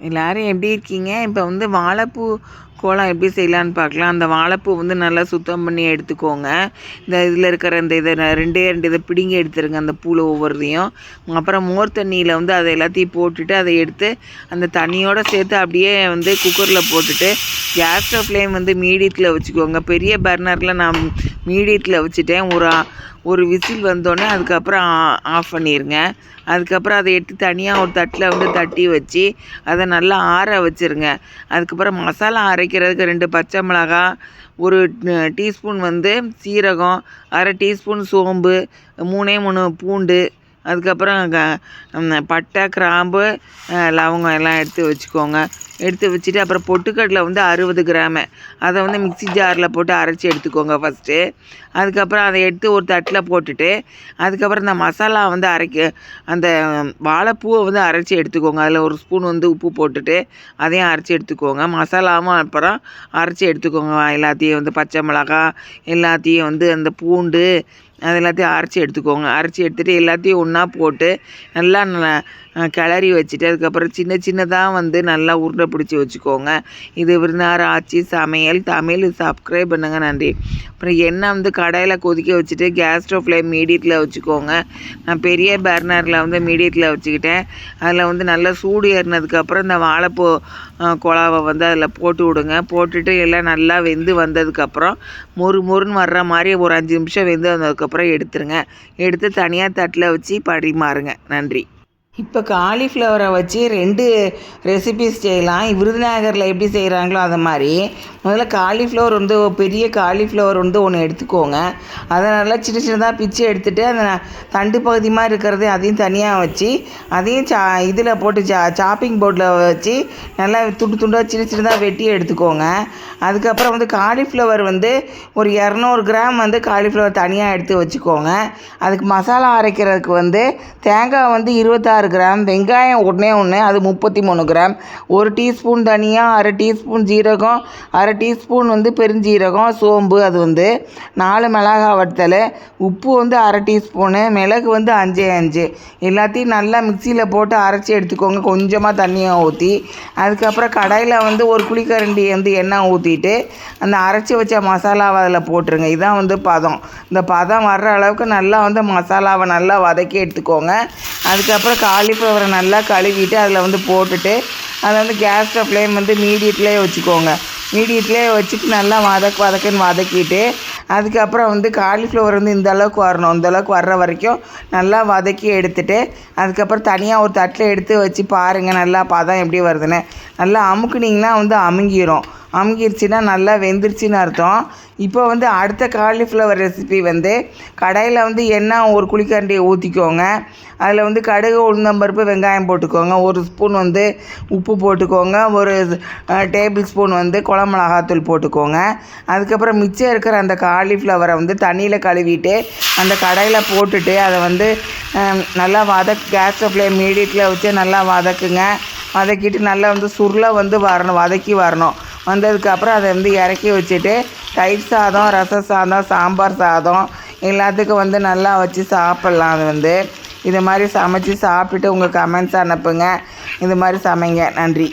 எல்லோரும் எப்படி இருக்கீங்க? இப்போ வந்து வாழைப்பூ கோலம் எப்படி செய்யலான்னு பார்க்கலாம். அந்த வாழைப்பூ வந்து நல்லா சுத்தம் பண்ணி எடுத்துக்கோங்க. இந்த இதில் இருக்கிற இந்த இதை ரெண்டே இதை பிடுங்கி எடுத்துருங்க, அந்த பூவில் ஒவ்வொருதையும். அப்புறம் மோர் தண்ணியில் வந்து அதை எல்லாத்தையும் போட்டுட்டு அதை எடுத்து அந்த தண்ணியோடு சேர்த்து அப்படியே வந்து குக்கரில் போட்டுட்டு கேஸ் ஃப்ளேம் வந்து மீடியத்தில் வச்சுக்கோங்க. பெரிய பர்னரில் நான் மீடியத்தில் வச்சுட்டேன். ஒரு விசில் வந்தோடனே அதுக்கப்புறம் ஆஃப் பண்ணிடுங்க. அதுக்கப்புறம் அதை எடுத்து தனியாக ஒரு தட்டில் வந்து தட்டி வச்சு அதை நல்லா ஆற வச்சுருங்க. அதுக்கப்புறம் மசாலா அரைக்கிறதுக்கு 2 பச்சை மிளகாய், 1 டீஸ்பூன் வந்து சீரகம், 1/2 டீஸ்பூன் சோம்பு, 3 பூண்டு, அதுக்கப்புறம் பட்டை, கிராம்பு, லவங்கம் எல்லாம் எடுத்து வச்சுக்கோங்க. எடுத்து வச்சுட்டு அப்புறம் பொட்டுக்கடலை வந்து 60 கிராமு அதை வந்து மிக்ஸி ஜாரில் போட்டு அரைச்சி எடுத்துக்கோங்க ஃபஸ்ட்டு. அதுக்கப்புறம் அதை எடுத்து ஒரு தட்டில் போட்டுட்டு அதுக்கப்புறம் இந்த மசாலா வந்து அந்த வாழைப்பூவை வந்து அரைச்சி எடுத்துக்கோங்க. அதில் 1 ஸ்பூன் வந்து உப்பு போட்டுட்டு அதையும் அரைச்சி எடுத்துக்கோங்க. மசாலாவும் அப்புறம் அரைச்சி எடுத்துக்கோங்க. எல்லாத்தையும் வந்து பச்சை மிளகாய் எல்லாத்தையும் வந்து அந்த பூண்டு அது எல்லாத்தையும் அரைச்சி எடுத்துக்கோங்க. அரைச்சி எடுத்துகிட்டு எல்லாத்தையும் ஒன்றா போட்டு நல்லா கிளறி வச்சுட்டு அதுக்கப்புறம் சின்னதாக வந்து நல்லா உருண்டை பிடிச்சி வச்சுக்கோங்க. இது விருந்தார் ஆச்சி சமையல் தமிழ். சப்ஸ்கிரைப் பண்ணுங்கள். நன்றி. அப்புறம் எண்ணெய் வந்து கடாயில் கொதிக்க வச்சுட்டு கேஸ் ஸ்டவ் ஃப்ளேம் மீடியத்தில் வச்சுக்கோங்க. நான் பெரிய பர்னரில் வந்து மீடியத்தில் வச்சுக்கிட்டேன். அதில் வந்து நல்லா சூடு ஏறினதுக்கப்புறம் இந்த வாழைப்பூ குழாவை வந்து அதில் போட்டு விடுங்க. போட்டுட்டு எல்லாம் நல்லா வெந்து வந்ததுக்கப்புறம் மொறுன்னு வர்ற மாதிரி ஒரு 5 நிமிஷம் வெந்து வந்ததுக்கப்புறம் எடுத்துருங்க. எடுத்து தனியாக தட்டில் வச்சு பரிமாறுங்க. நன்றி. இப்போ காலிஃப்ளவரை வச்சு 2 ரெசிபிஸ் செய்யலாம். விருதுநகரில் எப்படி செய்கிறாங்களோ அதை மாதிரி. முதல்ல காலிஃப்ளவர் வந்து பெரிய காலிஃப்ளவர் வந்து ஒன்று எடுத்துக்கோங்க. அதை நல்லா சின்னதாக பிச்சு எடுத்துகிட்டு அந்த தண்டு பகுதி மாதிரி இருக்கிறது அதையும் தனியாக வச்சு அதையும் இதில் போட்டு சாப்பிங் போர்டில் வச்சு நல்லா துண்டாக சின்னதாக வெட்டி எடுத்துக்கோங்க. அதுக்கப்புறம் வந்து காலிஃப்ளவர் வந்து ஒரு 200 கிராம் வந்து காலிஃப்ளவர் தனியாக எடுத்து வச்சுக்கோங்க. அதுக்கு மசாலா அரைக்கிறதுக்கு வந்து தேங்காய் வந்து 26 கிராம், வெங்காயம் ஒன்று அது 33 கிராம், 1 டீஸ்பூன் தனியாக, 1/2 டீஸ்பூன் ஜீரகம், 1/2 டீஸ்பூன் வந்து பெருஞ்சீரகம், சோம்பு அது வந்து 4 மிளகாய் வத்தல், உப்பு வந்து 1/2 டீஸ்பூனு, மிளகு வந்து 5 எல்லாத்தையும் நல்லா மிக்சியில் போட்டு அரைச்சி எடுத்துக்கோங்க. கொஞ்சமாக தண்ணியை ஊற்றி அதுக்கப்புறம் கடாயில் வந்து 1 குழிக்கரண்டி வந்து எண்ணெய் ஊற்றிட்டு அந்த அரைச்சி வச்ச மசாலாவை அதில் போட்டுருங்க. இதுதான் வந்து பதம். இந்த பதம் வர்ற அளவுக்கு நல்லா வந்து மசாலாவை நல்லா வதக்கி எடுத்துக்கோங்க. அதுக்கப்புறம் காலிஃப்ளவரை நல்லா கழுவிட்டு அதில் வந்து போட்டுட்டு அதை வந்து கேஸ் ஃப்ளேம் வந்து மீடியத்துலேயே வச்சுக்கோங்க. மீடியத்துலேயே வச்சுட்டு நல்லா வதக்குன்னு வதக்கிட்டு அதுக்கப்புறம் வந்து காலிஃப்ளவர் வந்து இந்த அளவுக்கு வரணும். இந்த அளவுக்கு வர்ற வரைக்கும் நல்லா வதக்கி எடுத்துகிட்டு அதுக்கப்புறம் தனியாக ஒரு தட்டில் எடுத்து வச்சு பாருங்கள் நல்லா பதம் எப்படி வருதுன்னு. நல்லா அமுக்குனிங்கன்னா வந்து அமுங்கிருச்சுன்னா நல்லா வெந்துருச்சுன்னு அர்த்தம். இப்போ வந்து அடுத்த காலிஃப்ளவர் ரெசிபி வந்து கடாயில் வந்து எண்ணெய் 1 குழிக்கரண்டி ஊற்றிக்கோங்க. அதில் வந்து கடுகு, உளுந்தம்பருப்பு, வெங்காயம் போட்டுக்கோங்க. 1 ஸ்பூன் வந்து உப்பு போட்டுக்கோங்க. 1 டேபிள் ஸ்பூன் வந்து குழம்பு மிளகாத்தூள் போட்டுக்கோங்க. அதுக்கப்புறம் மிச்சம் இருக்கிற அந்த காலிஃப்ளவரை வந்து தண்ணியில் கழுவிட்டு அந்த கடாயில் போட்டுட்டு அதை வந்து நல்லா கேஸ் ஃப்ளேம் மீடியத்தில் வச்சு நல்லா வதக்குங்க. வதக்கிட்டு நல்லா வந்து சுருளை வந்து வதக்கி வரணும். வந்ததுக்கப்புறம் அதை வந்து இறக்கி வச்சுட்டு தயிர் சாதம், ரச சாதம், சாம்பார் சாதம் எல்லாத்துக்கும் வந்து நல்லா வச்சு சாப்பிட்லாம். அது வந்து இது மாதிரி சமைச்சி சாப்பிட்டுட்டு உங்கள் கமெண்ட்ஸ் அனுப்புங்க. இது மாதிரி சமைங்க. நன்றி.